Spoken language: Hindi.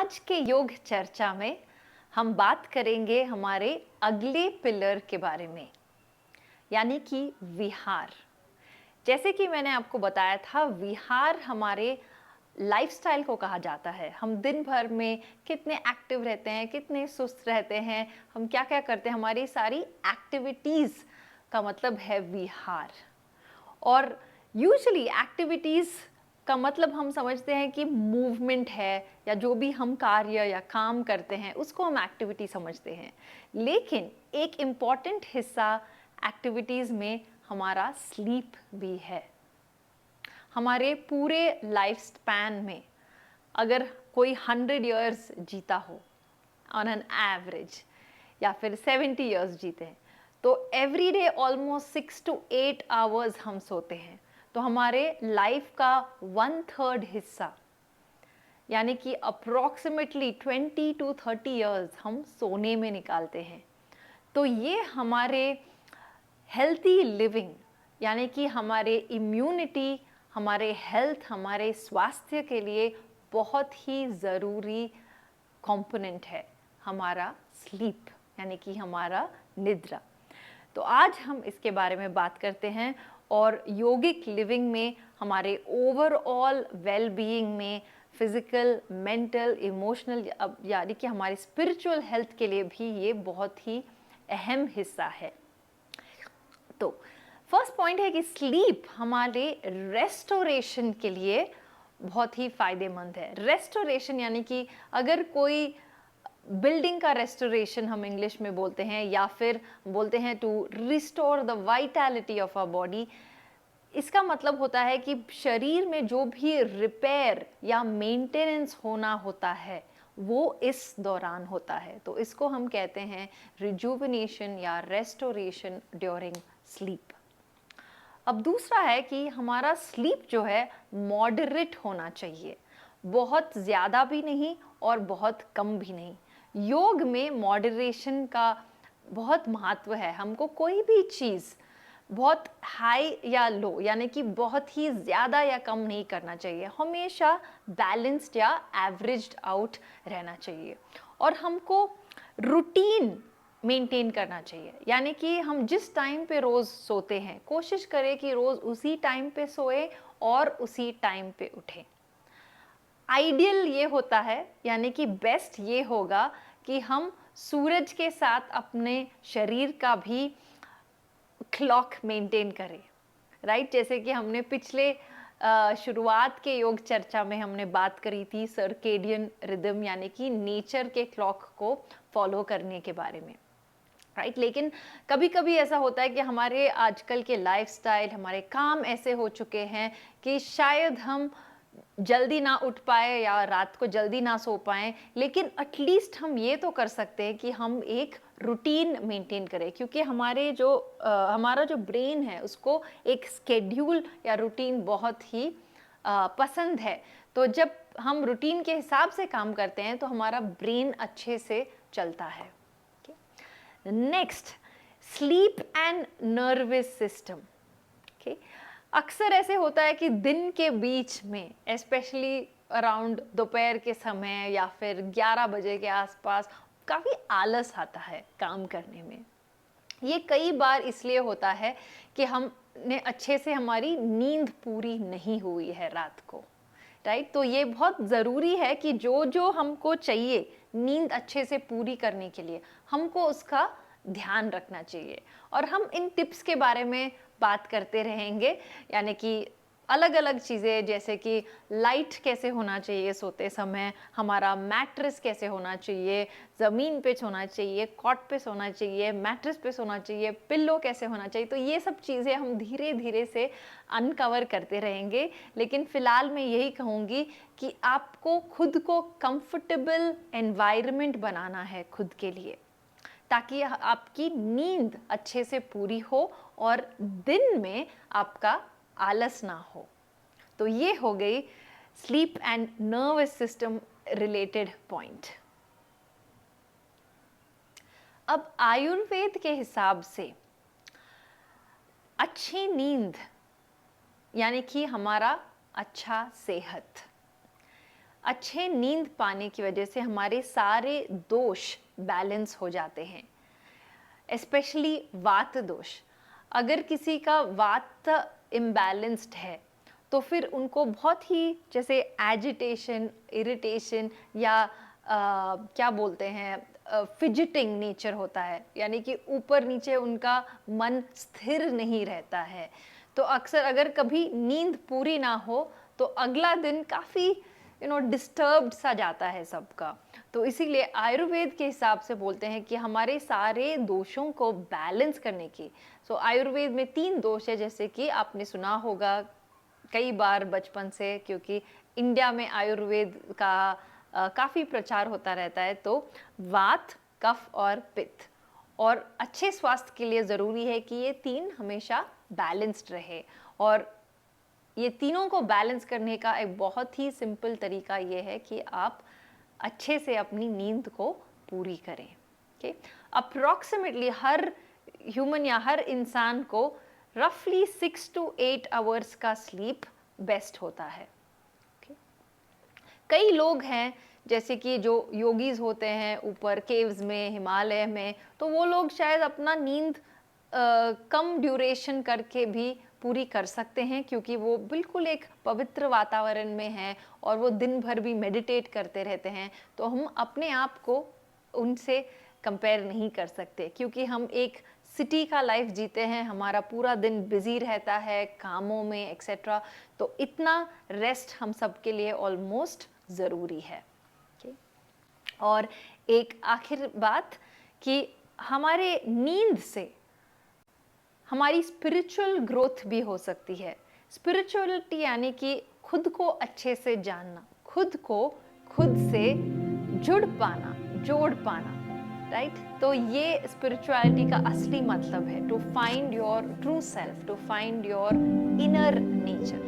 आज के योग चर्चा में हम बात करेंगे हमारे अगले पिलर के बारे में, यानी कि विहार। जैसे कि मैंने आपको बताया था, विहार हमारे लाइफस्टाइल को कहा जाता है। हम दिन भर में कितने एक्टिव रहते हैं, कितने सुस्त रहते हैं, हम क्या क्या करते हैं, हमारी सारी एक्टिविटीज़ का मतलब है विहार। और यूजुअली एक्टिविटीज़ का मतलब हम समझते हैं कि मूवमेंट है, या जो भी हम कार्य या काम करते हैं उसको हम एक्टिविटी समझते हैं। लेकिन एक इम्पॉर्टेंट हिस्सा एक्टिविटीज़ में हमारा स्लीप भी है। हमारे पूरे लाइफ स्पैन में अगर कोई 100 इयर्स जीता हो ऑन एन एवरेज, या फिर 70 इयर्स जीते हैं, तो every day almost 6 to 8 hours हम सोते हैं। तो हमारे लाइफ का 1/3 हिस्सा, यानी कि अप्रोक्सीमेटली 20 to 30 इयर्स हम सोने में निकालते हैं। तो ये हमारे हेल्थी लिविंग, यानी कि हमारे इम्यूनिटी, हमारे हेल्थ, हमारे स्वास्थ्य के लिए बहुत ही ज़रूरी कंपोनेंट है हमारा स्लीप, यानी कि हमारा निद्रा। तो आज हम इसके बारे में बात करते हैं और योगिक लिविंग में हमारे ओवरऑल वेल बीइंग में फिजिकल, मेंटल, इमोशनल, यानी कि हमारी स्पिरिचुअल हेल्थ के लिए भी ये बहुत ही अहम हिस्सा है। तो फर्स्ट पॉइंट है कि स्लीप हमारे रेस्टोरेशन के लिए बहुत ही फायदेमंद है। रेस्टोरेशन यानी कि अगर कोई बिल्डिंग का रेस्टोरेशन हम इंग्लिश में बोलते हैं, या फिर बोलते हैं to restore the vitality of our body, इसका मतलब होता है कि शरीर में जो भी रिपेयर या मेंटेनेंस होना होता है वो इस दौरान होता है। तो इसको हम कहते हैं रिजुविनेशन या रेस्टोरेशन ड्यूरिंग स्लीप। अब दूसरा है कि हमारा स्लीप जो है मॉडरेट होना चाहिए, बहुत ज़्यादा भी नहीं और बहुत कम भी नहीं। योग में मॉडरेशन का बहुत महत्व है। हमको कोई भी चीज़ बहुत हाई या लो, यानी कि बहुत ही ज़्यादा या कम नहीं करना चाहिए। हमेशा बैलेंस्ड या एवरेज्ड आउट रहना चाहिए। और हमको रूटीन मेंटेन करना चाहिए, यानी कि हम जिस टाइम पे रोज़ सोते हैं कोशिश करें कि रोज़ उसी टाइम पे सोए और उसी टाइम पे उठें। आइडियल ये होता है, यानी कि बेस्ट ये होगा कि हम सूरज के साथ अपने शरीर का भी क्लॉक मेंटेन करें, राइट। जैसे कि हमने पिछले शुरुआत के योग चर्चा में हमने बात करी थी सर्केडियन रिदम, यानी कि नेचर के क्लॉक को फॉलो करने के बारे में, राइट। लेकिन कभी कभी ऐसा होता है कि हमारे आजकल के लाइफस्टाइल, हमारे काम ऐसे हो चुके हैं कि शायद हम जल्दी ना उठ पाए या रात को जल्दी ना सो पाएं, लेकिन एटलीस्ट हम ये तो कर सकते हैं कि हम एक रूटीन मेंटेन करें, क्योंकि हमारा जो ब्रेन है उसको एक स्केड्यूल या रूटीन बहुत ही पसंद है। तो जब हम रूटीन के हिसाब से काम करते हैं तो हमारा ब्रेन अच्छे से चलता है। Next, sleep and nervous system. अक्सर ऐसे होता है कि दिन के बीच में, स्पेशली अराउंड दोपहर के समय या फिर 11 बजे के आसपास, काफ़ी आलस आता है काम करने में। ये कई बार इसलिए होता है कि हमने अच्छे से, हमारी नींद पूरी नहीं हुई है रात को, राइट। तो ये बहुत ज़रूरी है कि जो जो हमको चाहिए नींद अच्छे से पूरी करने के लिए, हमको उसका ध्यान रखना चाहिए। और हम इन टिप्स के बारे में बात करते रहेंगे, यानी कि अलग अलग चीज़ें, जैसे कि लाइट कैसे होना चाहिए सोते समय, हमारा मैट्रेस कैसे होना चाहिए, ज़मीन पे सोना चाहिए, कॉट पे सोना चाहिए, मैट्रेस पे सोना चाहिए, पिल्लो कैसे होना चाहिए। तो ये सब चीज़ें हम धीरे धीरे से अनकवर करते रहेंगे। लेकिन फ़िलहाल मैं यही कहूँगी कि आपको खुद को कंफर्टेबल एनवायरनमेंट बनाना है खुद के लिए, ताकि आपकी नींद अच्छे से पूरी हो और दिन में आपका आलस ना हो। तो ये हो गई sleep and nervous system related point. अब आयुर्वेद के हिसाब से अच्छी नींद, यानी कि हमारा अच्छा सेहत, अच्छे नींद पाने की वजह से हमारे सारे दोष बैलेंस हो जाते हैं, स्पेशली वात दोष। अगर किसी का वात इम्बैलेंस्ड है तो फिर उनको बहुत ही जैसे एजिटेशन, इरिटेशन या क्या बोलते हैं फिजिटिंग नेचर होता है, यानी कि ऊपर नीचे उनका मन स्थिर नहीं रहता है। तो अक्सर अगर कभी नींद पूरी ना हो तो अगला दिन काफ़ी डिस्टर्ब्ड सा जाता है सबका। तो इसीलिए आयुर्वेद के हिसाब से बोलते हैं कि हमारे सारे दोषों को बैलेंस करने की, आयुर्वेद में 3 दोष है, जैसे कि आपने सुना होगा कई बार बचपन से, क्योंकि इंडिया में आयुर्वेद का काफ़ी प्रचार होता रहता है। तो वात, कफ और पित्त, और अच्छे स्वास्थ्य के लिए ज़रूरी है कि ये 3 हमेशा बैलेंस्ड रहे। और ये तीनों को बैलेंस करने का एक बहुत ही सिंपल तरीका ये है कि आप अच्छे से अपनी नींद को पूरी करें। ओके, अप्रॉक्सीमेटली हर ह्यूमन या हर इंसान को रफली 6 to 8 आवर्स का स्लीप बेस्ट होता है। कई लोग हैं जैसे कि जो योगीज होते हैं ऊपर केव्स में, हिमालय में, तो वो लोग शायद अपना नींद कम ड्यूरेशन करके भी पूरी कर सकते हैं, क्योंकि वो बिल्कुल एक पवित्र वातावरण में हैं और वो दिन भर भी मेडिटेट करते रहते हैं। तो हम अपने आप को उनसे कंपेयर नहीं कर सकते, क्योंकि हम एक सिटी का लाइफ जीते हैं, हमारा पूरा दिन बिजी रहता है कामों में एक्सेट्रा। तो इतना रेस्ट हम सब के लिए ऑलमोस्ट ज़रूरी है। और एक आखिर बात कि हमारे नींद से हमारी स्पिरिचुअल ग्रोथ भी हो सकती है। स्पिरिचुअलिटी यानी कि खुद को अच्छे से जानना, खुद को खुद से जुड़ पाना, जोड़ पाना, राइट? तो ये स्पिरिचुअलिटी का असली मतलब है, to find your true self, to find your inner nature.